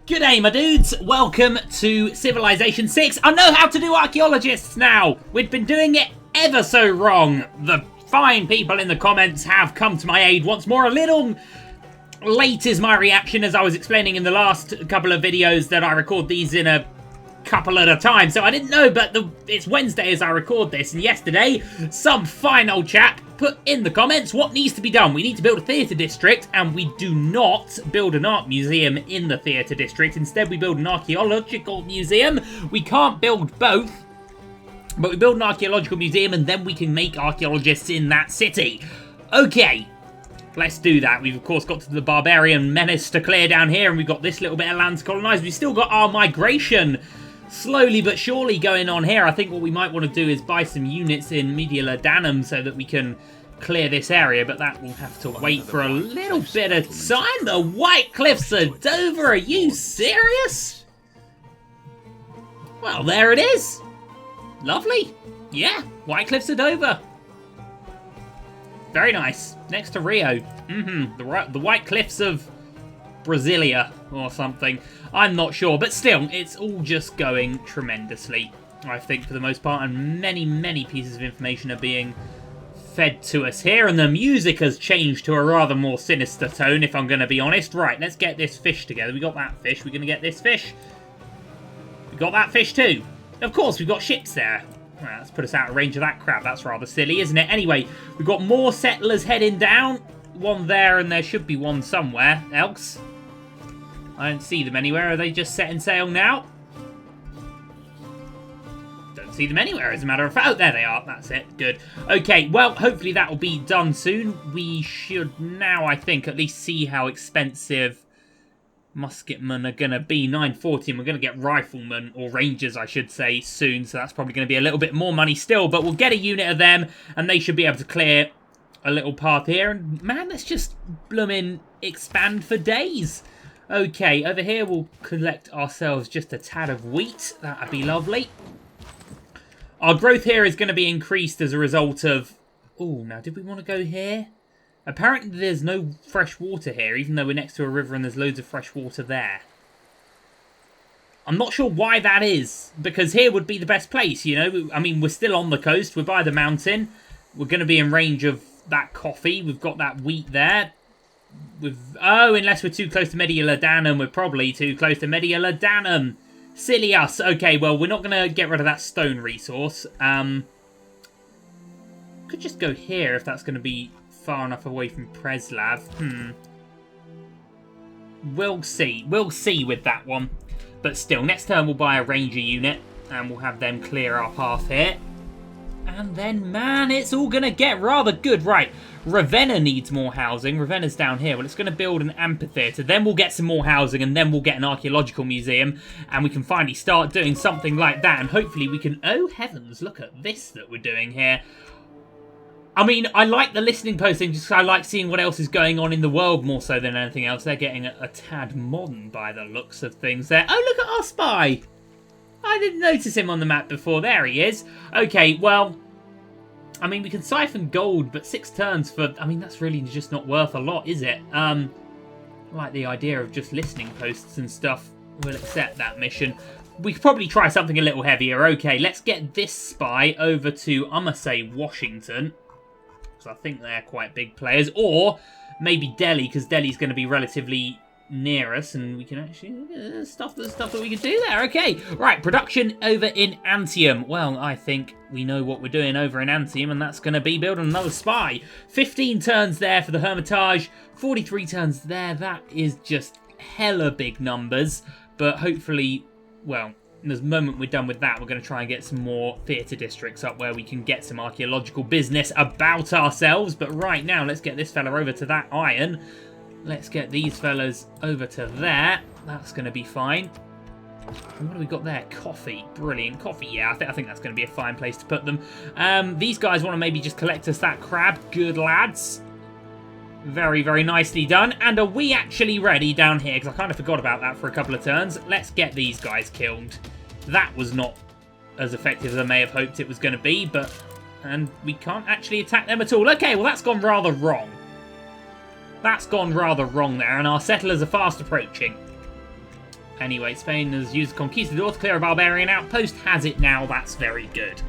G'day my dudes, welcome to Civilization 6. I know how to do Archaeologists now. We've been doing it ever so wrong. The fine people in the comments have come to my aid once more. A little late is my reaction, as I was explaining in the last couple of videos that I record these in a couple at a time. So I didn't know, but it's Wednesday as I record this, and yesterday some fine old chap put in the comments what needs to be done. We need to build a theatre district, and we do not build an art museum in the theatre district. Instead, we build an archaeological museum. We can't build both, but we build an archaeological museum, and then we can make archaeologists in that city. Okay, let's do that. We've, of course, got to the barbarian menace to clear down here, and we've got this little bit of land to colonise. We've still got our migration slowly but surely going on here. I think what we might want to do is buy some units in Media Ladanum so that we can clear this area, but that will have to wait for a little bit of time. The White Cliffs of Dover, are you serious? Well, there it is. Lovely. Yeah, White Cliffs of Dover. Very nice. Next to Rio. The White Cliffs of Brasilia or something. I'm not sure, but still, it's all just going tremendously, I think, for the most part, and many pieces of information are being fed to us here, and the music has changed to a rather more sinister tone, if I'm going to be honest. Right, let's get this fish together. We got that fish. We're going to get this fish. We got that fish too. Of course, we've got ships there. Well, let's put us out of range of that crap. That's rather silly, isn't it? Anyway, we've got more settlers heading down. One there, and there should be one somewhere else. I don't see them anywhere. Are they just setting sail now? Don't see them anywhere, as a matter of fact. Oh, there they are. That's it. Good. Okay, well, hopefully that will be done soon. We should now, I think, at least see how expensive musketmen are going to be. 940, and we're going to get riflemen, or rangers, I should say, soon. So that's probably going to be a little bit more money still. But we'll get a unit of them, and they should be able to clear a little path here. And, man, let's just blooming expand for days. Okay, over here we'll collect ourselves just a tad of wheat. That'd be lovely. Our growth here is going to be increased as a result of... Oh, now did we want to go here? Apparently there's no fresh water here, even though we're next to a river and there's loads of fresh water there. I'm not sure why that is, because here would be the best place, you know? I mean, we're still on the coast, we're by the mountain. We're going to be in range of that coffee. We've got that wheat there. Oh, unless we're too close to Media Ladanum, we're probably too close to Media Ladanum. Silly us. Okay, well, we're not going to get rid of that stone resource. Could just go here if that's going to be far enough away from Preslav. We'll see. We'll see with that one. But still, next turn we'll buy a ranger unit and we'll have them clear our path here. And then, man, it's all going to get rather good. Right, Ravenna needs more housing. Ravenna's down here. Well, it's going to build an amphitheatre. Then we'll get some more housing, and then we'll get an archaeological museum. And we can finally start doing something like that. And hopefully we can... Oh, heavens, look at this that we're doing here. I mean, I like the listening posting just because I like seeing what else is going on in the world more so than anything else. They're getting a tad modern by the looks of things there. Oh, look at our spy. I didn't notice him on the map before. There he is. Okay, well, I mean, we can siphon gold, but 6 turns for... I mean, that's really just not worth a lot, is it? I like the idea of just listening posts and stuff. We'll accept that mission. We could probably try something a little heavier. Okay, let's get this spy over to, I'm going to say, Washington. Because I think they're quite big players. Or maybe Delhi, because Delhi's going to be relatively near us, and we can actually stuff that we can do there. Okay, right, production over in Antium. Well, I think we know what we're doing over in Antium, and that's going to be building another spy. 15 turns there for the Hermitage, 43 turns there. That is just hella big numbers, but hopefully, well, in the moment we're done with that, we're going to try and get some more theatre districts up where we can get some archaeological business about ourselves. But right now, let's get this fella over to that iron. Let's get these fellas over to there. That's going to be fine. And what have we got there? Coffee. Brilliant. Coffee, yeah. I think that's going to be a fine place to put them. These guys want to maybe just collect us that crab. Good lads. Very, very nicely done. And are we actually ready down here? Because I kind of forgot about that for a couple of turns. Let's get these guys killed. That was not as effective as I may have hoped it was going to be, but... And we can't actually attack them at all. Okay, well, that's gone rather wrong. That's gone rather wrong there, and our settlers are fast approaching. Anyway, Spain has used Conquistador to clear a barbarian outpost. Has it now? That's very good.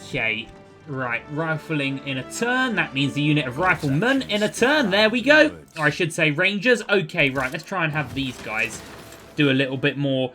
Okay. Right, rifling in a turn. That means the unit of riflemen in a turn. There we go. Or I should say rangers. Okay, right. Let's try and have these guys do a little bit more.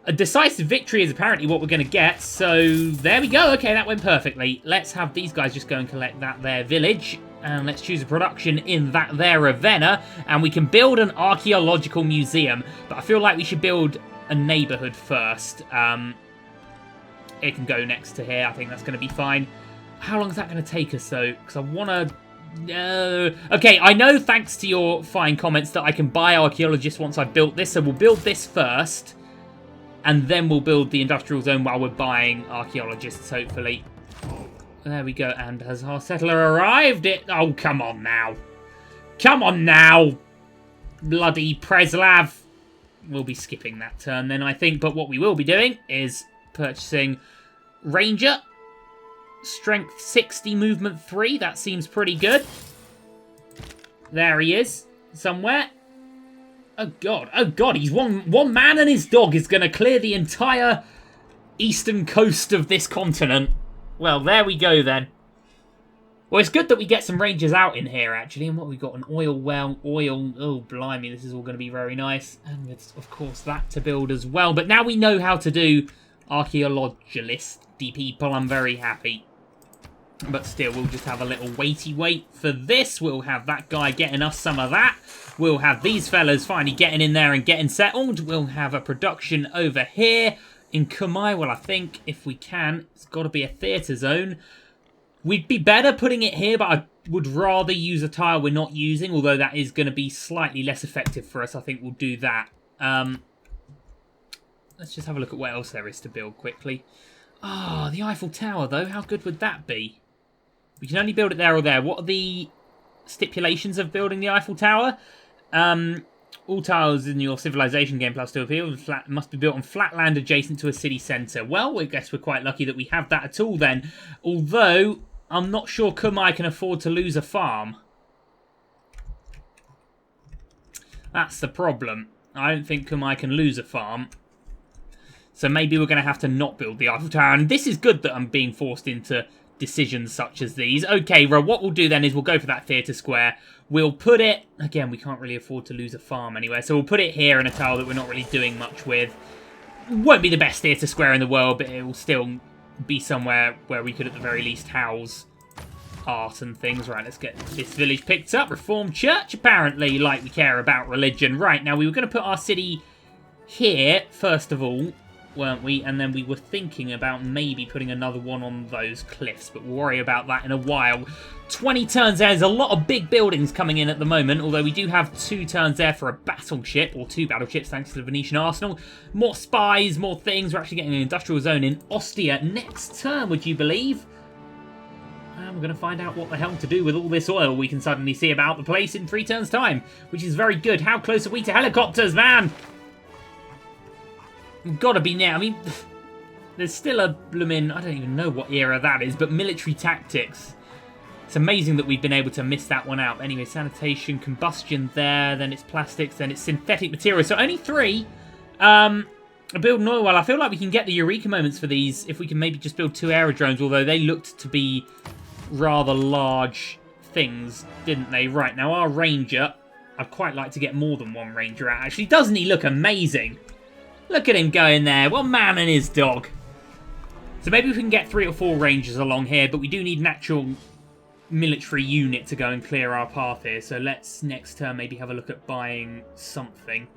A decisive victory is apparently what we're going to get. So there we go. Okay, that went perfectly. Let's have these guys just go and collect that there village. And let's choose a production in that there Ravenna. And we can build an archaeological museum. But I feel like we should build a neighborhood first. It can go next to here. I think that's going to be fine. How long is that going to take us, though? Because I want to... Okay, I know, thanks to your fine comments, that I can buy Archaeologists once I've built this. So we'll build this first. And then we'll build the industrial zone while we're buying Archaeologists, hopefully. There we go. And has our settler arrived? Oh, come on now. Come on now. Bloody Preslav. We'll be skipping that turn then, I think. But what we will be doing is purchasing Ranger. Strength 60, movement 3. That seems pretty good. There he is. Somewhere. Oh, God. Oh, God. He's one man and his dog is going to clear the entire eastern coast of this continent. Well, there we go, then. Well, it's good that we get some rangers out in here, actually. And what we got? An oil well. Oil. Oh, blimey. This is all going to be very nice. And with, of course, that to build as well. But now we know how to do Archaeologists, people. I'm very happy. But still, we'll just have a little waity wait for this. We'll have that guy getting us some of that. We'll have these fellas finally getting in there and getting settled. We'll have a production over here in Kumai. Well, I think if we can, it's got to be a theatre zone. We'd be better putting it here, but I would rather use a tile we're not using, although that is going to be slightly less effective for us. I think we'll do that. Let's just have a look at what else there is to build quickly. Ah, the Eiffel Tower, though. How good would that be? We can only build it there or there. What are the stipulations of building the Eiffel Tower? All tiles in your civilization game plus 2 appeal must be built on flat land adjacent to a city centre. Well, I guess we're quite lucky that we have that at all then. Although, I'm not sure Kumai can afford to lose a farm. That's the problem. I don't think Kumai can lose a farm. So maybe we're going to have to not build the Eiffel Tower. And this is good that I'm being forced into decisions such as these. Okay, well, what we'll do then is we'll go for that theatre square. We'll put it... Again, we can't really afford to lose a farm anywhere. So we'll put it here in a tile that we're not really doing much with. Won't be the best theatre square in the world, but it will still be somewhere where we could at the very least house art and things. Right, let's get this village picked up. Reformed Church, apparently, like we care about religion. Right, now we were going to put our city here, first of all, weren't we? And then we were thinking about maybe putting another one on those cliffs, but we'll worry about that in a while. 20 turns there. There's a lot of big buildings coming in at the moment, although we do have 2 turns there for a battleship, or 2 battleships thanks to the Venetian arsenal. More spies, more things. We're actually getting an industrial zone in Ostia next turn, would you believe? And we're going to find out what the hell to do with all this oil we can suddenly see about the place in 3 turns' time, which is very good. How close are we to helicopters, man? We've got to be near. I mean, there's still a bloomin', I don't even know what era that is, but military tactics. It's amazing that we've been able to miss that one out. Anyway, sanitation, combustion there, then it's plastics, then it's synthetic materials. So only 3. Build an oil well. I feel like we can get the eureka moments for these if we can maybe just build 2 aerodromes, although they looked to be rather large things, didn't they? Right, now our ranger, I'd quite like to get more than 1 ranger out. Actually, doesn't he look amazing? Look at him going there. One man and his dog. So maybe we can get 3 or 4 rangers along here, but we do need an actual military unit to go and clear our path here. So let's next turn maybe have a look at buying something.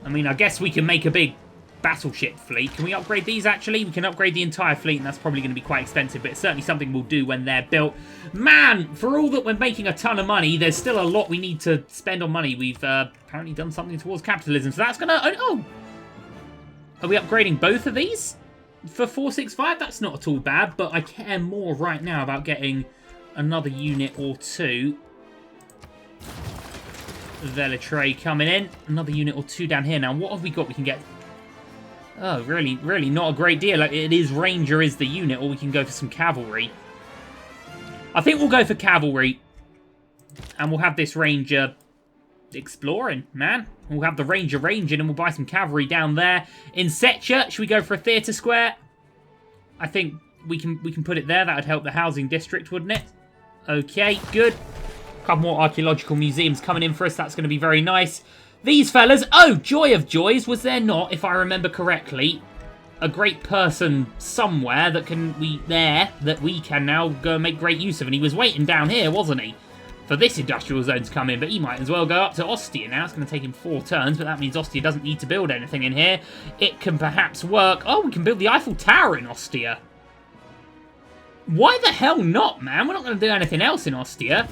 I mean, I guess we can make a big battleship fleet. Can we upgrade these, actually? We can upgrade the entire fleet, and that's probably going to be quite expensive, but it's certainly something we'll do when they're built. Man, for all that we're making a ton of money, there's still a lot we need to spend on money. We've apparently done something towards capitalism, so that's going to... Oh! Are we upgrading both of these? For 465, that's not at all bad, but I care more right now about getting another unit or 2. Velitrae coming in. Another unit or 2 down here. Now, what have we got we can get? Oh, really not a great deal. Like, it is Ranger is the unit, or we can go for some cavalry. I think we'll go for cavalry. And we'll have this Ranger exploring, man. We'll have the Ranger ranging and we'll buy some cavalry down there. In Setcha, should we go for a theatre square? I think we can put it there. That would help the housing district, wouldn't it? Okay, good. A couple more archaeological museums coming in for us. That's going to be very nice. These fellas, oh, joy of joys, was there not, if I remember correctly, a great person somewhere that we can now go and make great use of? And he was waiting down here, wasn't he, for this industrial zone to come in? But he might as well go up to Ostia now. It's going to take him 4 turns, but that means Ostia doesn't need to build anything in here. It can perhaps work. Oh, we can build the Eiffel Tower in Ostia. Why the hell not, man? We're not going to do anything else in Ostia.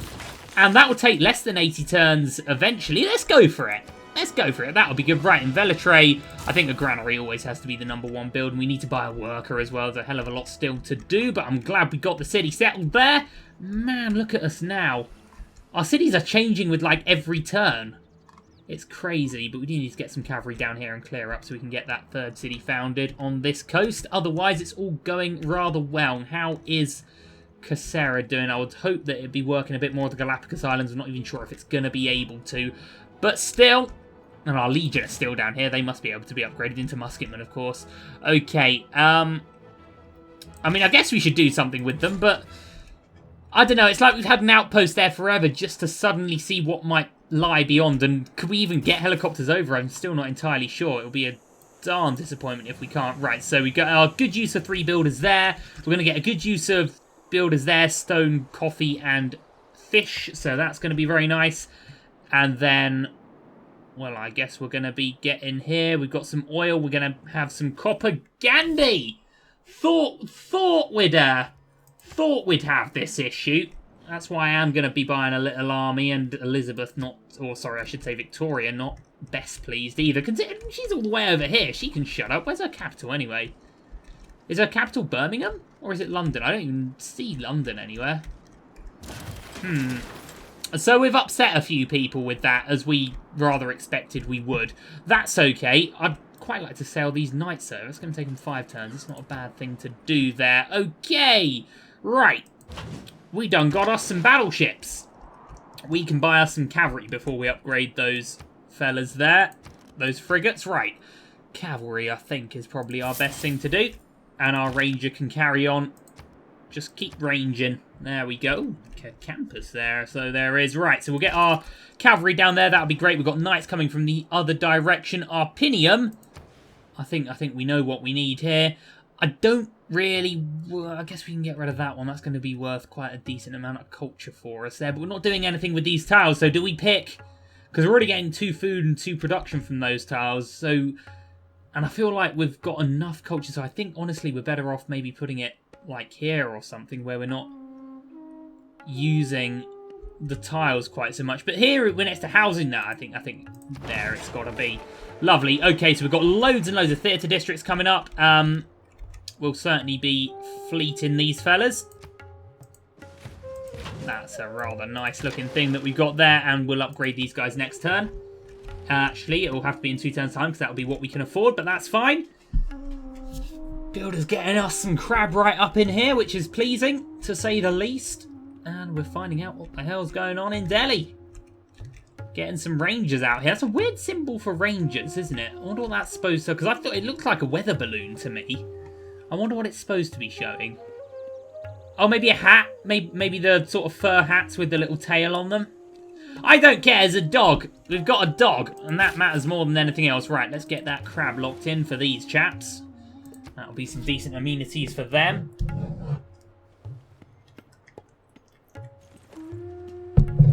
And that will take less than 80 turns eventually. Let's go for it. Let's go for it. That'll be good. Right, in Velitrae, I think a granary always has to be the #1 build. And we need to buy a worker as well. There's a hell of a lot still to do, but I'm glad we got the city settled there. Man, look at us now. Our cities are changing with, like, every turn. It's crazy, but we do need to get some cavalry down here and clear up so we can get that 3rd city founded on this coast. Otherwise, it's all going rather well. And how is Cassera doing? I would hope that it'd be working a bit more of the Galapagos Islands. I'm not even sure if it's going to be able to. But still, and our Legion are still down here. They must be able to be upgraded into musketmen, of course. Okay, I mean, I guess we should do something with them, but I don't know. It's like we've had an outpost there forever just to suddenly see what might lie beyond. And could we even get helicopters over? I'm still not entirely sure. It'll be a darn disappointment if we can't. Right, so we got our good use of 3 builders there. We're going to get a good use of builders there, stone, coffee, and fish. So that's going to be very nice. And then, well, I guess we're going to be getting here. We've got some oil. We're going to have some copper. Gandhi! Thought we'd have this issue. That's why I am going to be buying a little army, and Elizabeth not, or sorry, I should say Victoria, not best pleased either. Considering she's all the way over here. She can shut up. Where's her capital anyway? Is her capital Birmingham? Or is it London? I don't even see London anywhere. So we've upset a few people with that, as we rather expected we would. That's okay. I'd quite like to sail these knights, though. It's going to take them 5 turns. It's not a bad thing to do there. Okay. Right. We done got us some battleships. We can buy us some cavalry before we upgrade those fellas there. Those frigates. Right. Cavalry, I think, is probably our best thing to do. And our ranger can carry on. Just keep ranging. There we go. Ooh, campus there. So there is. Right, so we'll get our cavalry down there. That'll be great. We've got knights coming from the other direction. Arpinium. I think we know what we need here. I don't really... Well, I guess we can get rid of that one. That's going to be worth quite a decent amount of culture for us there. But we're not doing anything with these tiles. So do we pick... Because we're already getting 2 food and 2 production from those tiles. So... And I feel like we've got enough culture. So I think, honestly, we're better off maybe putting it like here or something where we're not using the tiles quite so much. But here, we're next to housing now. I think there it's got to be. Lovely. Okay, so we've got loads and loads of theatre districts coming up. We'll certainly be fleeting these fellas. That's a rather nice looking thing that we've got there, and we'll upgrade these guys next turn. Actually, it will have to be in 2 turns' time because that'll be what we can afford, but that's fine. Builder's getting us some crab right up in here, which is pleasing, to say the least. And we're finding out what the hell's going on in Delhi. Getting some rangers out here. That's a weird symbol for rangers, isn't it? I wonder what that's supposed to... Because I thought it looked like a weather balloon to me. I wonder what it's supposed to be showing. Oh, maybe a hat? Maybe the sort of fur hats with the little tail on them? I don't care, there's a dog. We've got a dog, and that matters more than anything else. Right, let's get that crab locked in for these chaps. That'll be some decent amenities for them.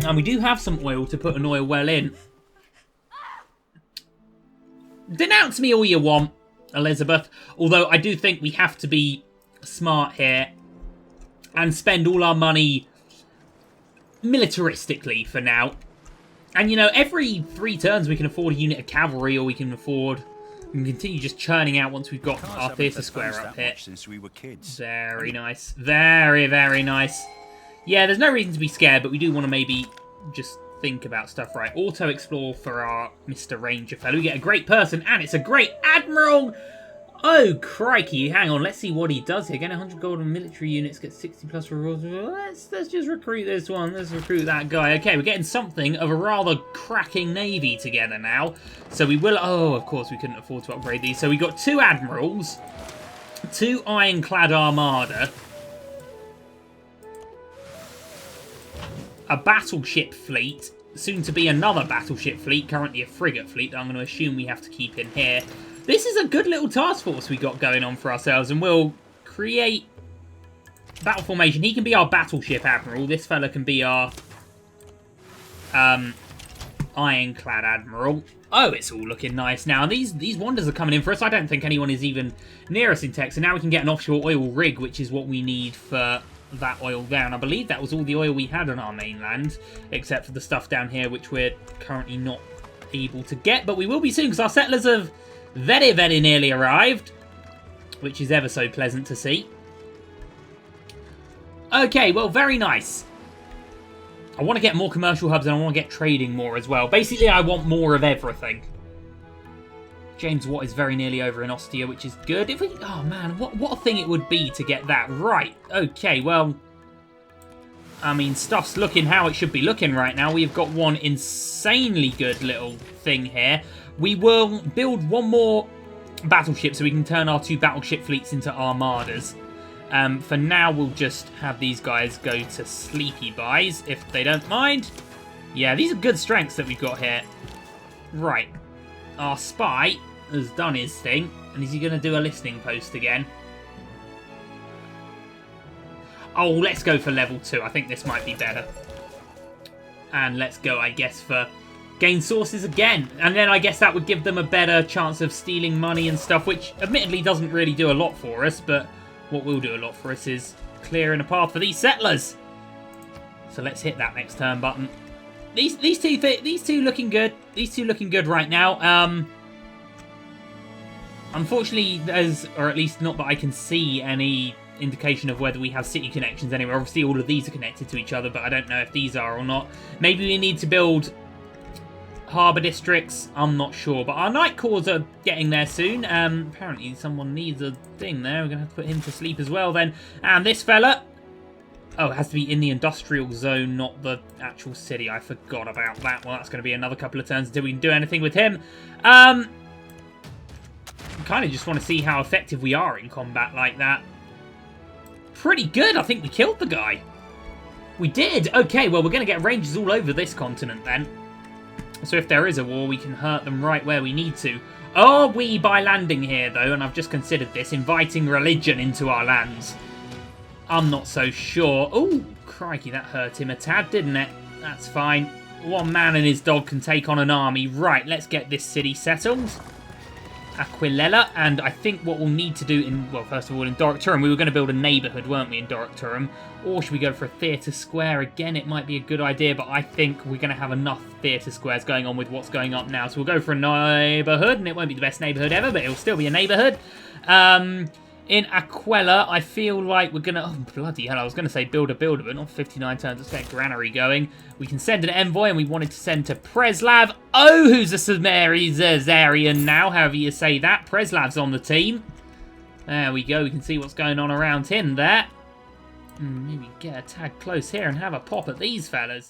And we do have some oil to put an oil well in. Denounce me all you want, Elizabeth. Although I do think we have to be smart here and spend all our money militaristically for now. And, you know, every 3 turns we can afford a unit of cavalry, or we can continue just churning out once we've got our theatre square up here. Since we were kids. Very nice. Very, very nice. Yeah, there's no reason to be scared, but we do want to maybe just think about stuff. Right, auto-explore for our Mr. Ranger fellow. We get a great person, and it's a great admiral! Oh, crikey. Hang on. Let's see what he does here. Getting 100 gold on military units. Get 60 plus rewards. Let's just recruit this one. Let's recruit that guy. Okay, we're getting something of a rather cracking navy together now. So we will... Oh, of course, we couldn't afford to upgrade these. So we got 2 admirals. 2 ironclad armada. A battleship fleet. Soon to be another battleship fleet. Currently a frigate fleet that I'm going to assume we have to keep in here. This is a good little task force we got going on for ourselves, and we'll create battle formation. He can be our battleship admiral. This fella can be our ironclad admiral. Oh, it's all looking nice now. These wonders are coming in for us. I don't think anyone is even near us in tech, so now we can get an offshore oil rig, which is what we need for that oil there. And I believe that was all the oil we had on our mainland, except for the stuff down here, which we're currently not able to get, but we will be soon, because our settlers have very, very nearly arrived, which is ever so pleasant to see. Okay, well, very nice. I want to get more commercial hubs, and I want to get trading more as well. Basically, I want more of everything. James Watt is very nearly over in Ostia, which is good. If we... Oh, man, what a thing it would be to get that right. Okay, well... I mean, stuff's looking how it should be looking right now. We've got one insanely good little thing here. We will build one more battleship so we can turn our 2 battleship fleets into armadas. For now, we'll just have these guys go to sleepy buys, if they don't mind. Yeah, these are good strengths that we've got here. Right. Our spy has done his thing. And is he going to do a listening post again? Oh, let's go for level 2. I think this might be better. And let's go, I guess, for gain sources again. And then I guess that would give them a better chance of stealing money and stuff, which admittedly doesn't really do a lot for us, but what will do a lot for us is clearing a path for these settlers. So let's hit that next turn button. These two looking good. These two looking good right now. Unfortunately, there's, or at least not that I can see any indication of whether we have city connections anywhere. Obviously, all of these are connected to each other, but I don't know if these are or not. Maybe we need to build harbour districts. I'm not sure, but our night cores are getting there soon. Apparently, someone needs a thing there. We're going to have to put him to sleep as well then. And this fella... Oh, it has to be in the industrial zone, not the actual city. I forgot about that. Well, that's going to be another couple of turns until we can do anything with him. I kind of just want to see how effective we are in combat like that. Pretty good. I think we killed the guy. We did. Okay, well, we're going to get rangers all over this continent then. So if there is a war, we can hurt them right where we need to. Are we, by landing here, though, and I've just considered this, inviting religion into our lands? I'm not so sure. Oh, crikey, that hurt him a tad, didn't it? That's fine. One man and his dog can take on an army. Right, let's get this city settled. Aquilella, and I think what we'll need to do in, well, first of all, in Doric Turum, we were going to build a neighbourhood, weren't we, in Doric Turum? Or should we go for a theatre square? Again, it might be a good idea, but I think we're going to have enough theatre squares going on with what's going on now. So we'll go for a neighbourhood, and it won't be the best neighbourhood ever, but it'll still be a neighbourhood. In Aquila, I feel like we're going to... Oh, bloody hell, I was going to say build a builder, but not 59 turns. Let's get Granary going. We can send an envoy, and we wanted to send to Preslav. Oh, who's a Sumerian now, however you say that. Preslav's on the team. There we go. We can see what's going on around him there. Maybe get a tag close here and have a pop at these fellas.